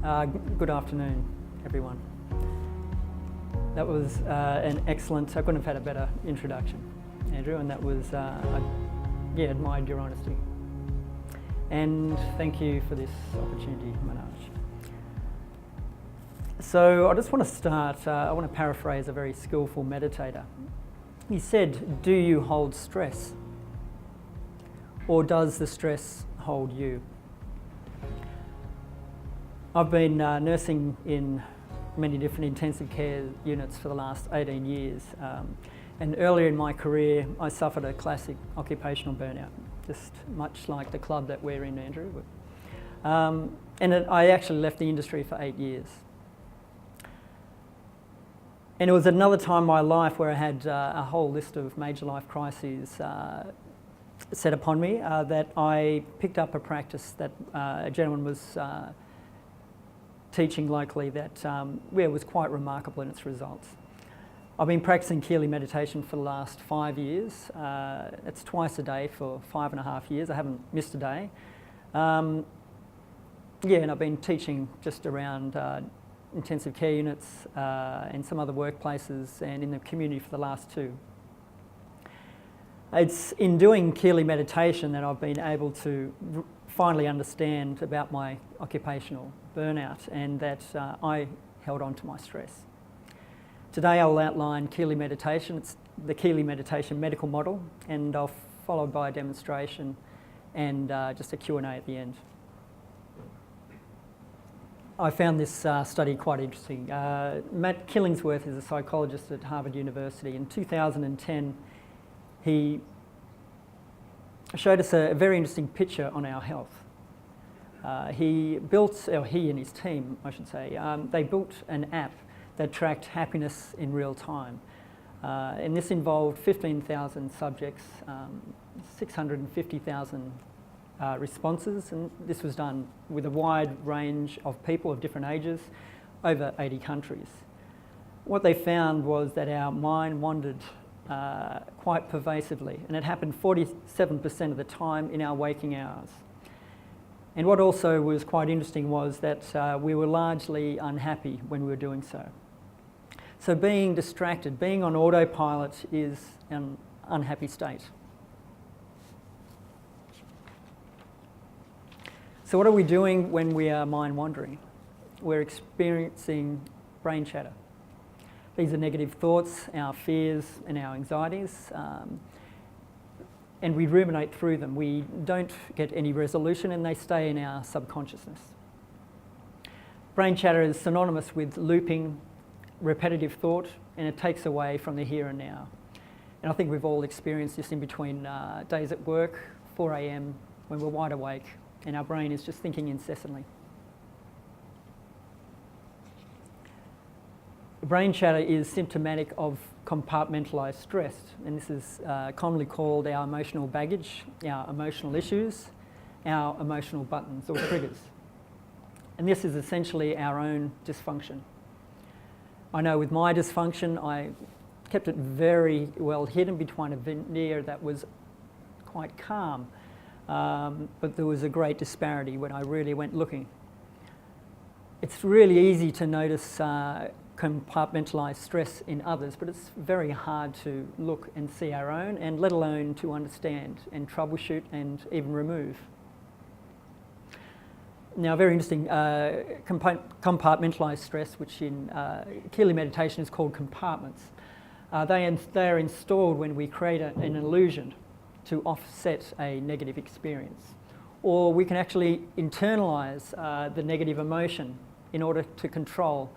Good afternoon, everyone. That was an excellent, I couldn't have had a better introduction, Andrew, and that was, I admired your honesty. And thank you for this opportunity, Manoj. So I just want to start, I want to paraphrase a very skillful meditator. He said, do you hold stress? Or does the stress hold you? I've been nursing in many different intensive care units for the last 18 years. And earlier in my career, I suffered a classic occupational burnout, just much like the club that we're in, Andrew. I actually left the industry for 8 years. And it was another time in my life where I had a whole list of major life crises set upon me that I picked up a practice that a gentleman was teaching locally that was quite remarkable in its results. I've been practicing Keating meditation for the last 5 years. It's twice a day for 5.5 years. I haven't missed a day. And I've been teaching just around intensive care units and some other workplaces and in the community for the last 2. It's in doing Keating meditation that I've been able to finally understand about my occupational burnout and that I held on to my stress. Today I'll outline Keating meditation. It's the Keating meditation medical model, and I'll follow by a demonstration and just a Q&A at the end. I found this study quite interesting. Matt Killingsworth is a psychologist at Harvard University. In 2010, he showed us a very interesting picture on our health. He and his team, I should say, they built an app that tracked happiness in real time. And this involved 15,000 subjects, 650,000 responses, and this was done with a wide range of people of different ages, over 80 countries. What they found was that our mind wandered quite pervasively, and it happened 47% of the time in our waking hours. And what also was quite interesting was that we were largely unhappy when we were doing so. So being distracted, being on autopilot is an unhappy state. So what are we doing when we are mind wandering? We're experiencing brain chatter. These are negative thoughts, our fears and our anxieties, and we ruminate through them. We don't get any resolution and they stay in our subconsciousness. Brain chatter is synonymous with looping, repetitive thought, and it takes away from the here and now. And I think we've all experienced this in between days at work, 4 a.m, when we're wide awake and our brain is just thinking incessantly. Brain chatter is symptomatic of compartmentalised stress, and this is commonly called our emotional baggage, our emotional issues, our emotional buttons or triggers. And this is essentially our own dysfunction. I know with my dysfunction, I kept it very well hidden behind a veneer that was quite calm, but there was a great disparity when I really went looking. It's really easy to notice compartmentalised stress in others, but it's very hard to look and see our own, and let alone to understand and troubleshoot and even remove. Now, very interesting, compartmentalised stress, which in Keating meditation is called compartments. They are installed when we create an illusion to offset a negative experience. Or we can actually internalise the negative emotion in order to control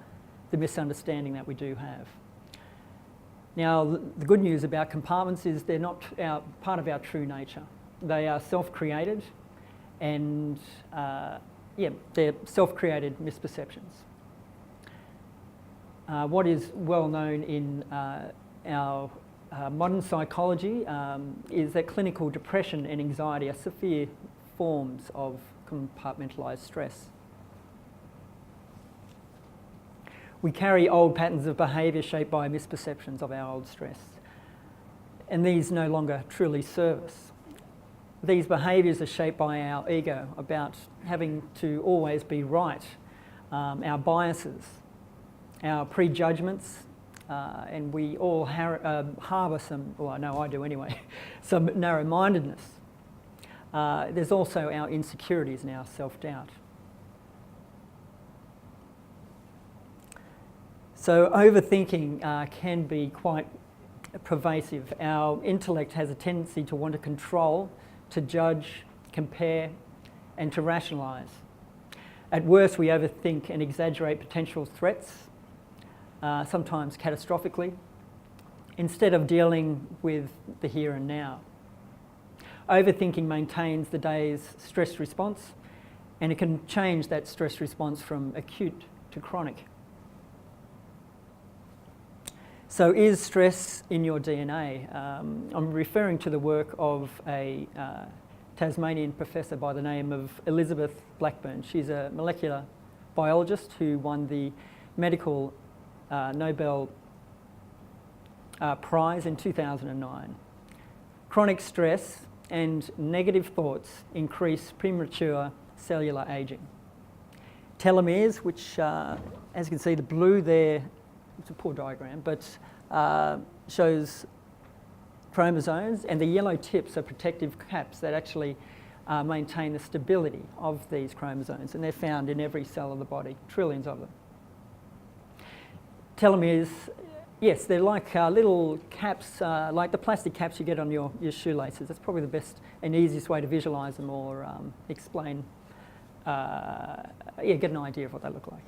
the misunderstanding that we do have. Now, the good news about compartments is they're not part of our true nature. They are self-created, and they're self-created misperceptions. What is well known in our modern psychology is that clinical depression and anxiety are severe forms of compartmentalised stress. We carry old patterns of behaviour shaped by misperceptions of our old stress, and these no longer truly serve us. These behaviours are shaped by our ego about having to always be right, our biases, our prejudgments, and we all harbour some, well, I know I do anyway, some narrow-mindedness. There's also our insecurities and our self-doubt. So overthinking can be quite pervasive. Our intellect has a tendency to want to control, to judge, compare, and to rationalise. At worst, we overthink and exaggerate potential threats, sometimes catastrophically, instead of dealing with the here and now. Overthinking maintains the day's stress response, and it can change that stress response from acute to chronic. So is stress in your DNA? I'm referring to the work of a Tasmanian professor by the name of Elizabeth Blackburn. She's a molecular biologist who won the medical Nobel Prize in 2009. Chronic stress and negative thoughts increase premature cellular aging. Telomeres, which, as you can see, the blue there, it's a poor diagram, but shows chromosomes, and the yellow tips are protective caps that actually maintain the stability of these chromosomes, and they're found in every cell of the body, trillions of them. Telomeres, yes, they're like little caps, like the plastic caps you get on your shoelaces. That's probably the best and easiest way to visualise them or explain, get an idea of what they look like.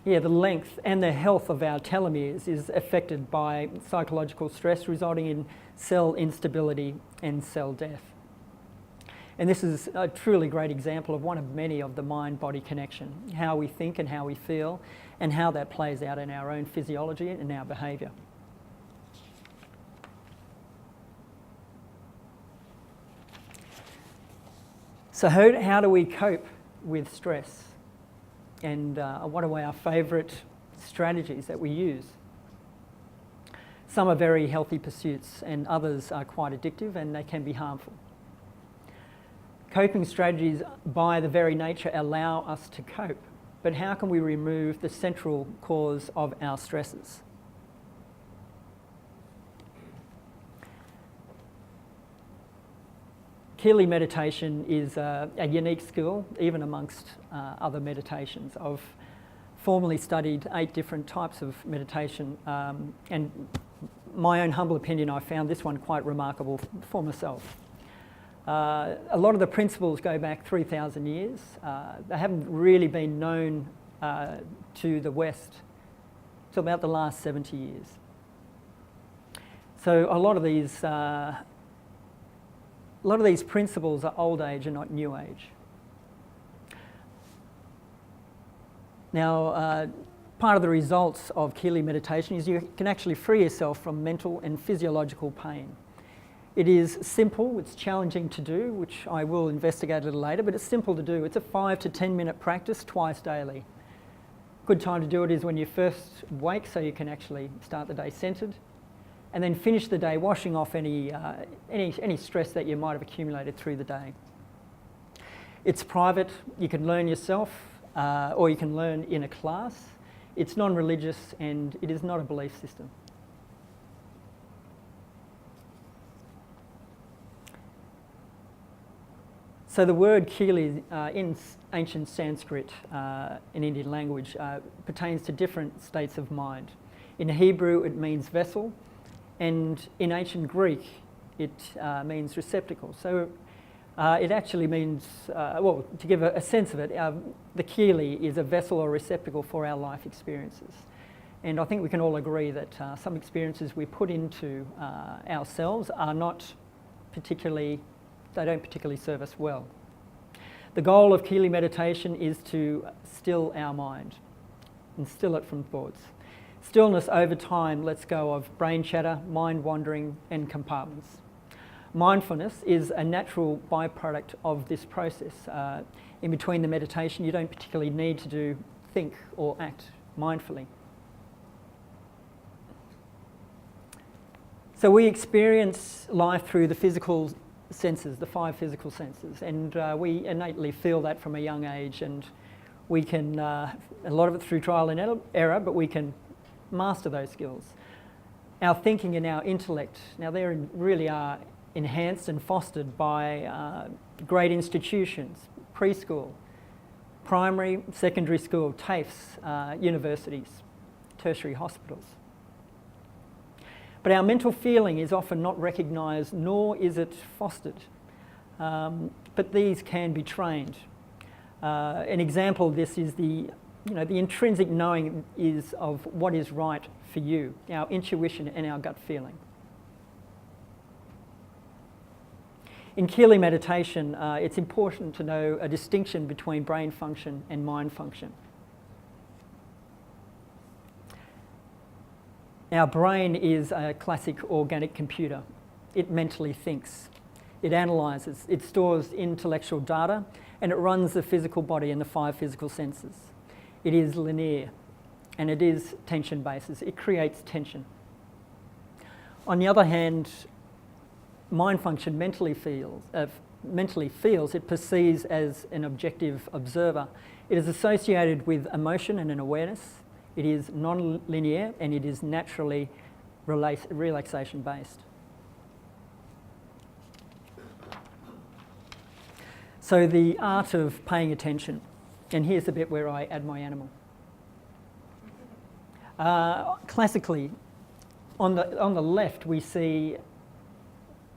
Yeah, the length and the health of our telomeres is affected by psychological stress, resulting in cell instability and cell death. And this is a truly great example of one of many of the mind-body connection, how we think and how we feel, and how that plays out in our own physiology and our behaviour. So how do we cope with stress? And what are our favourite strategies that we use? Some are very healthy pursuits and others are quite addictive and they can be harmful. Coping strategies by the very nature allow us to cope, but how can we remove the central cause of our stresses? Keating meditation is a unique skill, even amongst other meditations. I've formally studied 8 different types of meditation, and my own humble opinion, I found this one quite remarkable for myself. A lot of the principles go back 3,000 years. They haven't really been known to the West till about the last 70 years. So a lot of these principles are old age and not new age. Now, part of the results of Keating meditation is you can actually free yourself from mental and physiological pain. It is simple, it's challenging to do, which I will investigate a little later, but it's simple to do. It's a 5 to 10 minute practice twice daily. Good time to do it is when you first wake, so you can actually start the day centred, and then finish the day washing off any stress that you might have accumulated through the day. It's private, you can learn yourself, or you can learn in a class. It's non-religious and it is not a belief system. So the word Keating in ancient Sanskrit, in Indian language, pertains to different states of mind. In Hebrew it means vessel, and in ancient Greek it means receptacle. So it actually means, well, to give a sense of it, the Keating is a vessel or receptacle for our life experiences. And I think we can all agree that some experiences we put into ourselves are not particularly, they don't particularly serve us well. The goal of Keating meditation is to still our mind and still it from thoughts. Stillness over time lets go of brain chatter, mind wandering and compartments. Mindfulness is a natural byproduct of this process. In between the meditation, you don't particularly need to think or act mindfully. So we experience life through the physical senses, the 5 physical senses, and we innately feel that from a young age, and we can, a lot of it through trial and error, but we can master those skills. Our thinking and our intellect, now they really are enhanced and fostered by great institutions, preschool, primary, secondary school, TAFEs, universities, tertiary hospitals. But our mental feeling is often not recognised, nor is it fostered. But these can be trained. An example of this is the intrinsic knowing is of what is right for you, our intuition and our gut feeling. In Keating meditation, it's important to know a distinction between brain function and mind function. Our brain is a classic organic computer. It mentally thinks, it analyses, it stores intellectual data, and it runs the physical body and the 5 physical senses. It is linear, and it is tension-based. It creates tension. On the other hand, mind function mentally feels, it perceives as an objective observer. It is associated with emotion and an awareness. It is non-linear, and it is naturally relaxation-based. So the art of paying attention, and here's the bit where I add my animal. Classically, on the left we see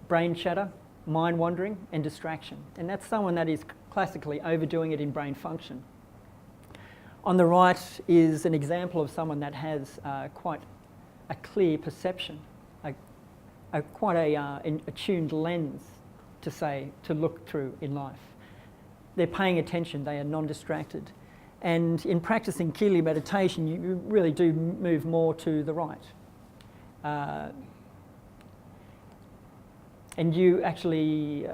brain chatter, mind wandering and distraction, and that's someone that is classically overdoing it in brain function. On the right is an example of someone that has quite a clear perception, quite an attuned lens to look through in life. They're paying attention, they are non-distracted. And in practicing Keating meditation, you really do move more to the right. And you actually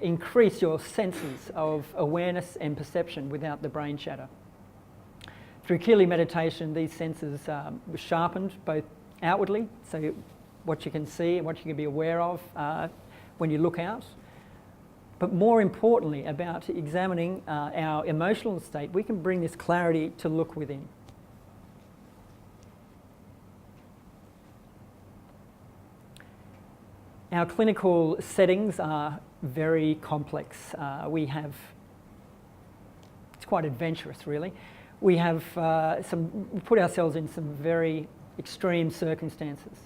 increase your senses of awareness and perception without the brain chatter. Through Keating meditation, these senses are sharpened both outwardly, so what you can see and what you can be aware of when you look out. But more importantly, about examining our emotional state, we can bring this clarity to look within. Our clinical settings are very complex. It's quite adventurous, really. We put ourselves in some very extreme circumstances.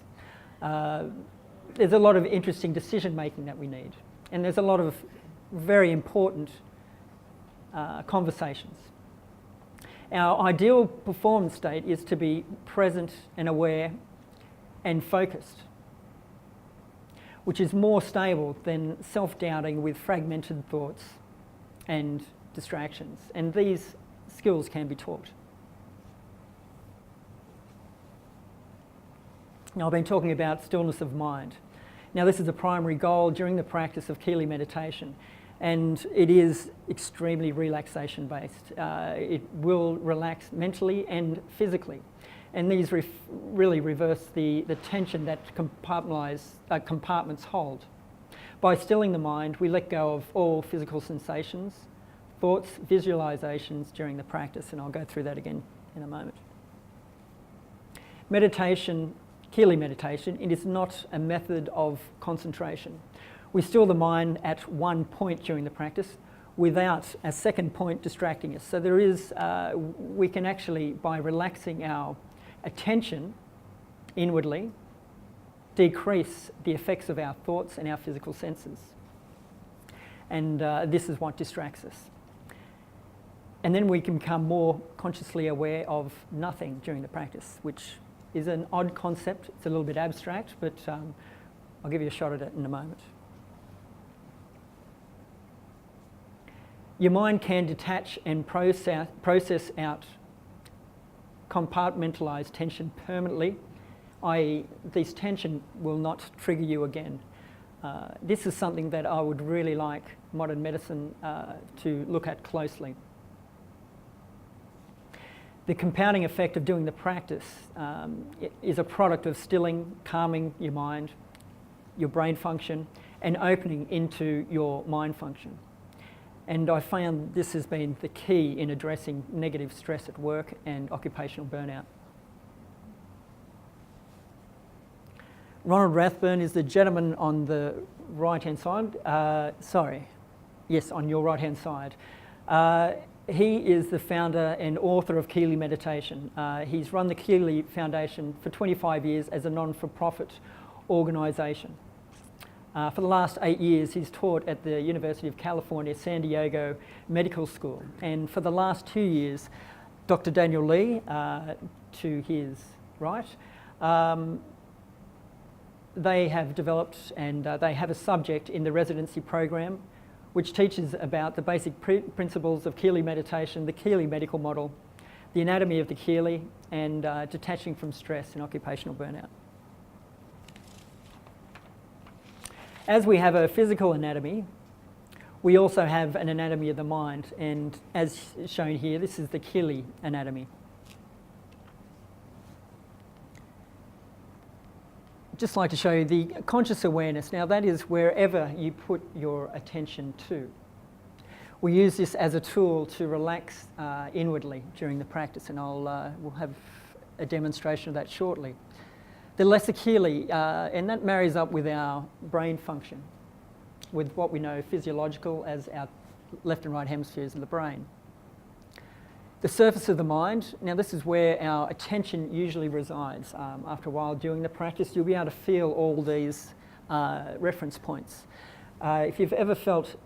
There's a lot of interesting decision making that we need, and there's a lot of very important conversations. Our ideal performance state is to be present and aware and focused, which is more stable than self-doubting with fragmented thoughts and distractions. And these skills can be taught. Now, I've been talking about stillness of mind. Now, this is a primary goal during the practice of Keating meditation, and it is extremely relaxation-based. It will relax mentally and physically. And these really reverse the tension that compartments hold. By stilling the mind, we let go of all physical sensations, thoughts, visualizations during the practice, and I'll go through that again in a moment. Meditation, Keating meditation, it is not a method of concentration. We still the mind at one point during the practice without a second point distracting us. So there is, we can actually, by relaxing our attention inwardly, decrease the effects of our thoughts and our physical senses. And this is what distracts us. And then we can become more consciously aware of nothing during the practice, which is an odd concept. It's a little bit abstract, but I'll give you a shot at it in a moment. Your mind can detach and process out compartmentalised tension permanently, i.e. this tension will not trigger you again. This is something that I would really like modern medicine to look at closely. The compounding effect of doing the practice is a product of stilling, calming your mind, your brain function, and opening into your mind function. And I found this has been the key in addressing negative stress at work and occupational burnout. Ronald Rathburn is the gentleman on the right-hand side. On your right-hand side. He is the founder and author of Keating Meditation. He's run the Keating Foundation for 25 years as a non-for-profit organisation. For the last 8 years, he's taught at the University of California, San Diego Medical School. And for the last 2 years, Dr. Daniel Lee, to his right, they have developed and they have a subject in the residency program which teaches about the basic principles of Keating meditation, the Keating medical model, the anatomy of the Keating, and detaching from stress and occupational burnout. As we have a physical anatomy, we also have an anatomy of the mind, and as shown here, this is the Keating anatomy. Just like to show you the conscious awareness. Now that is wherever you put your attention to. We use this as a tool to relax inwardly during the practice, and we'll have a demonstration of that shortly. The lesser Keating, and that marries up with our brain function, with what we know physiological as our left and right hemispheres of the brain. The surface of the mind, now this is where our attention usually resides. After a while during the practice, you'll be able to feel all these reference points. If you've ever felt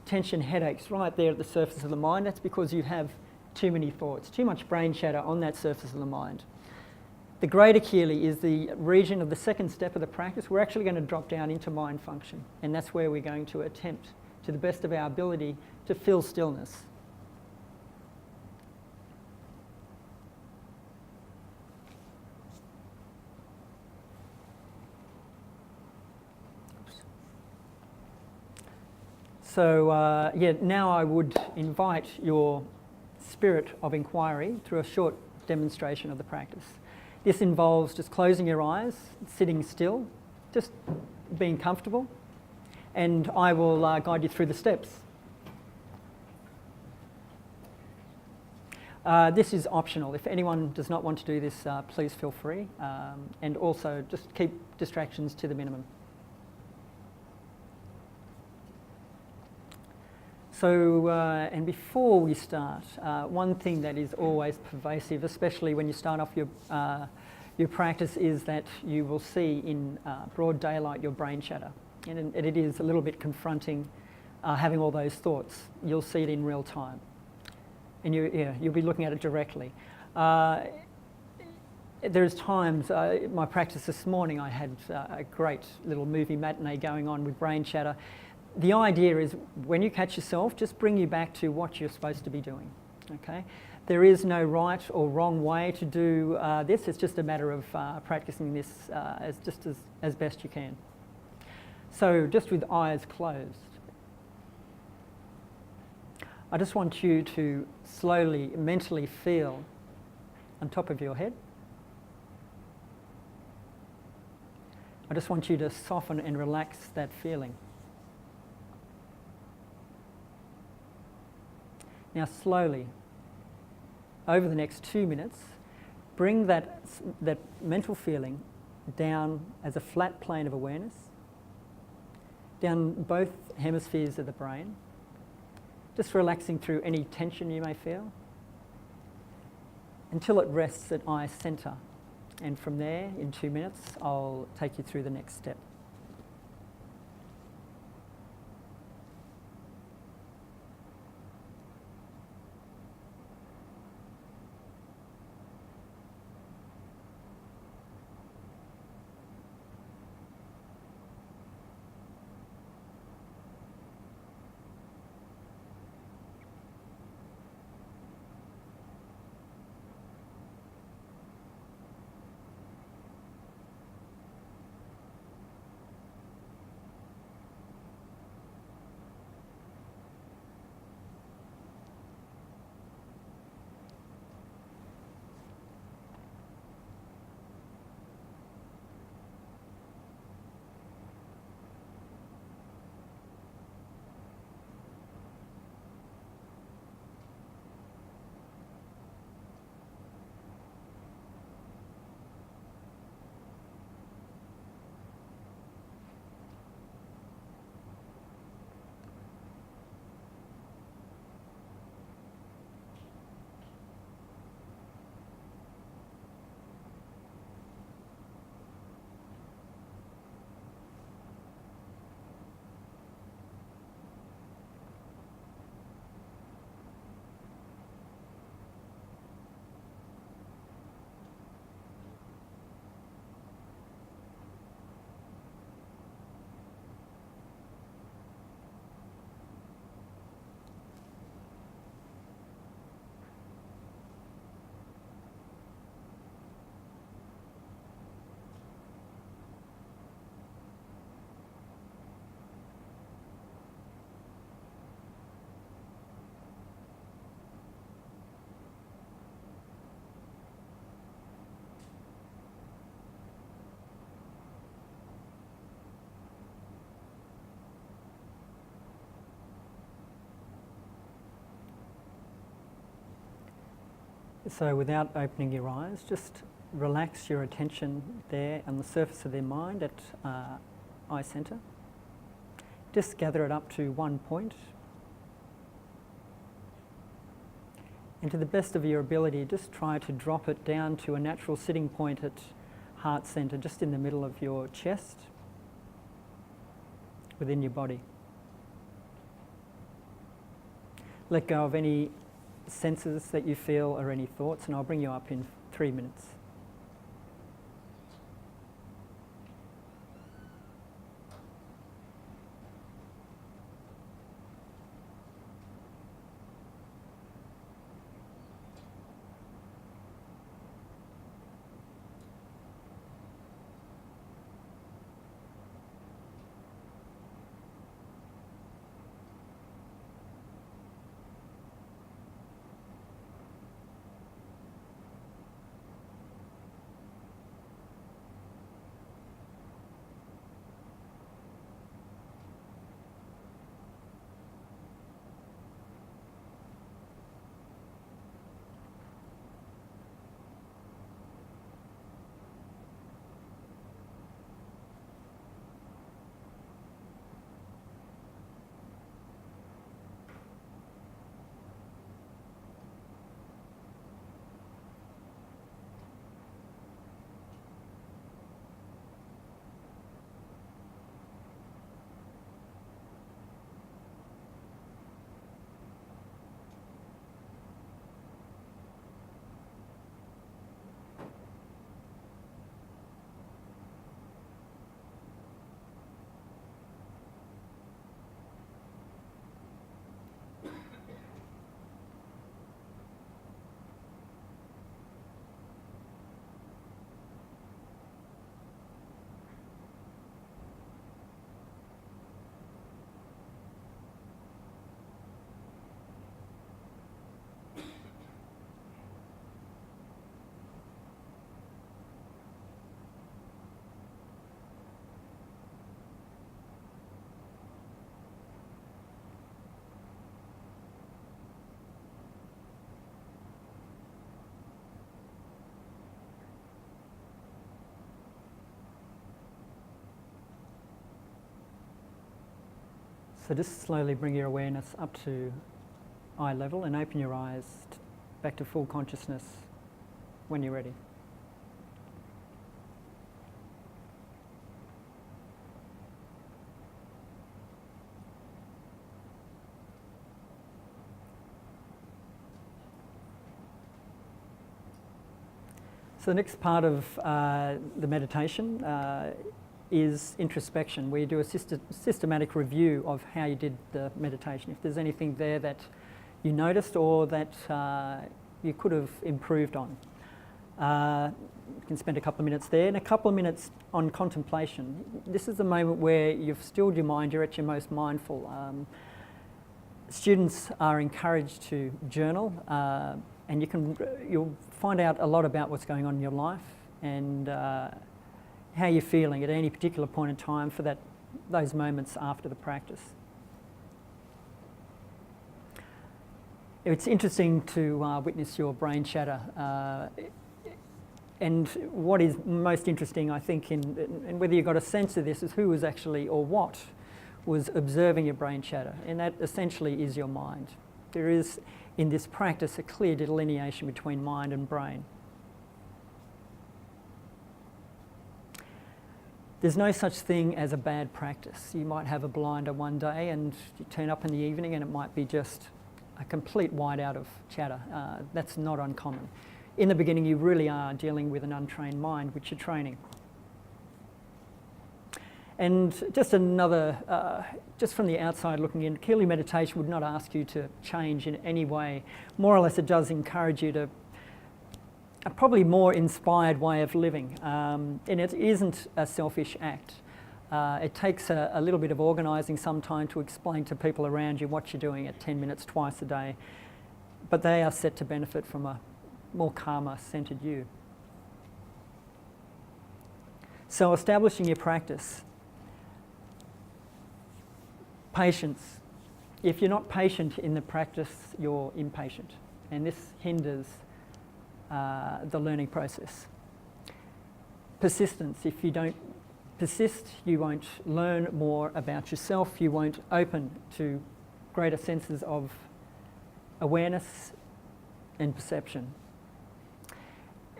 tension headaches right there at the surface of the mind, that's because you have too many thoughts, too much brain chatter on that surface of the mind. The greater Keating is the region of the second step of the practice. We're actually going to drop down into mind function, and that's where we're going to attempt, to the best of our ability, to feel stillness. So now I would invite your spirit of inquiry through a short demonstration of the practice. This involves just closing your eyes, sitting still, just being comfortable, and I will guide you through the steps. This is optional. If anyone does not want to do this, please feel free, and also just keep distractions to the minimum. So, and before we start, one thing that is always pervasive, especially when you start off your practice, is that you will see in broad daylight your brain chatter. And it is a little bit confronting having all those thoughts. You'll see it in real time. And you'll be looking at it directly. There's times, my practice this morning, I had a great little movie matinee going on with brain chatter. The idea is when you catch yourself, just bring you back to what you're supposed to be doing, okay? There is no right or wrong way to do this. It's just a matter of practicing this as best you can. So just with eyes closed, I just want you to slowly, mentally feel on top of your head. I just want you to soften and relax that feeling. Now slowly, over the next 2 minutes, bring that mental feeling down as a flat plane of awareness, down both hemispheres of the brain, just relaxing through any tension you may feel, until it rests at eye center. And from there, in 2 minutes, I'll take you through the next step. So without opening your eyes, just relax your attention there on the surface of their mind at eye centre. Just gather it up to one point. And to the best of your ability, just try to drop it down to a natural sitting point at heart centre, just in the middle of your chest, within your body. Let go of any senses that you feel or any thoughts, and I'll bring you up in 3 minutes. So just slowly bring your awareness up to eye level and open your eyes back to full consciousness when you're ready. So the next part of the meditation is introspection. We do a systematic review of how you did the meditation. If there's anything there that you noticed or that you could have improved on. You can spend a couple of minutes there and a couple of minutes on contemplation. This is the moment where you've stilled your mind, you're at your most mindful. Students are encouraged to journal and you'll find out a lot about what's going on in your life and how you're feeling at any particular point in time for those moments after the practice. It's interesting to witness your brain chatter. And what is most interesting, I think, and whether you got a sense of this, is who was actually, or what was observing your brain chatter. And that essentially is your mind. There is, in this practice, a clear delineation between mind and brain. There's no such thing as a bad practice. You might have a blinder one day and you turn up in the evening and it might be just a complete whiteout of chatter. That's not uncommon. In the beginning, you really are dealing with an untrained mind, which you're training. And just another, just from the outside looking in, Keating meditation would not ask you to change in any way. More or less, it does encourage you to a probably more inspired way of living. And it isn't a selfish act. It takes a little bit of organising sometime to explain to people around you what you're doing at 10 minutes twice a day. But they are set to benefit from a more calmer, centred you. So establishing your practice. Patience. If you're not patient in the practice, you're impatient. And this hinders the learning process. Persistence. If you don't persist, you won't learn more about yourself, you won't open to greater senses of awareness and perception.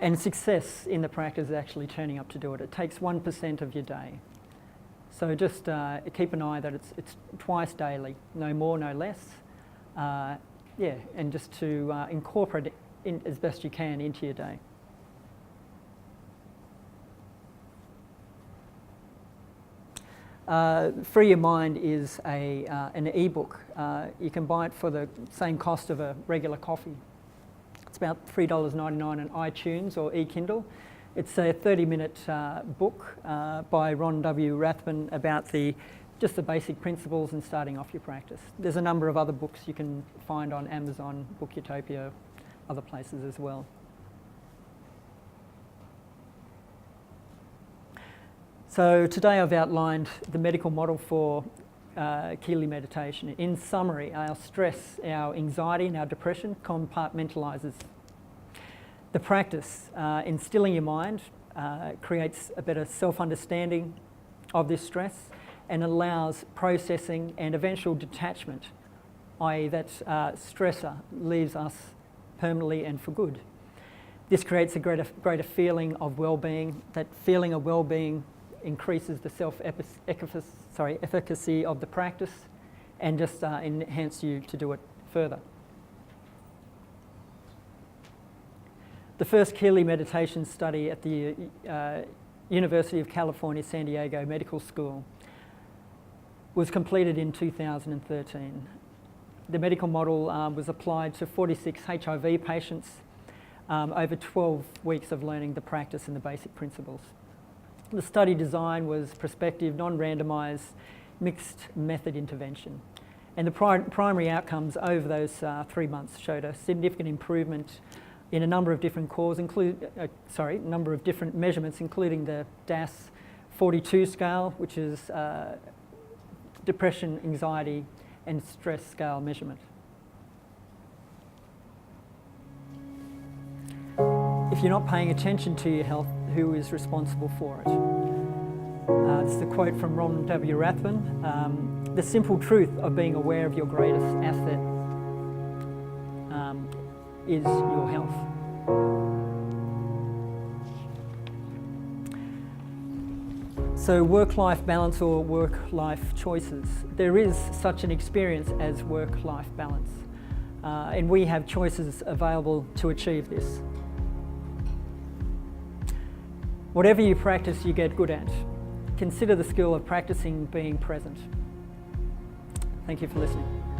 And success in the practice is actually turning up to do it. It takes 1% of your day. So just keep an eye that it's twice daily, no more, no less. And just to incorporate it in as best you can into your day. Free Your Mind is an ebook. You can buy it for the same cost of a regular coffee. It's about $3.99 on iTunes or eKindle. It's a 30-minute book by Ron W. Rathman about just the basic principles in starting off your practice. There's a number of other books you can find on Amazon, Book Utopia, other places as well. So today I've outlined the medical model for Keating meditation. In summary, our stress, our anxiety and our depression compartmentalises. The practice, instilling your mind, creates a better self-understanding of this stress and allows processing and eventual detachment, i.e. that stressor leaves us permanently and for good. This creates a greater feeling of well-being. That feeling of well-being increases the efficacy of the practice and just enhance you to do it further. The first Keating meditation study at the University of California, San Diego Medical School was completed in 2013. The medical model was applied to 46 HIV patients over 12 weeks of learning the practice and the basic principles. The study design was prospective, non-randomised, mixed method intervention. And the primary outcomes over those 3 months showed a significant improvement in a number of different number of different measurements, including the DAS-42 scale, which is depression, anxiety, and stress scale measurement. If you're not paying attention to your health, who is responsible for it? This is a quote from Ron W. Rathman. The simple truth of being aware of your greatest asset is your health. So work-life balance or work-life choices. There is such an experience as work-life balance. And we have choices available to achieve this. Whatever you practice, you get good at. Consider the skill of practicing being present. Thank you for listening.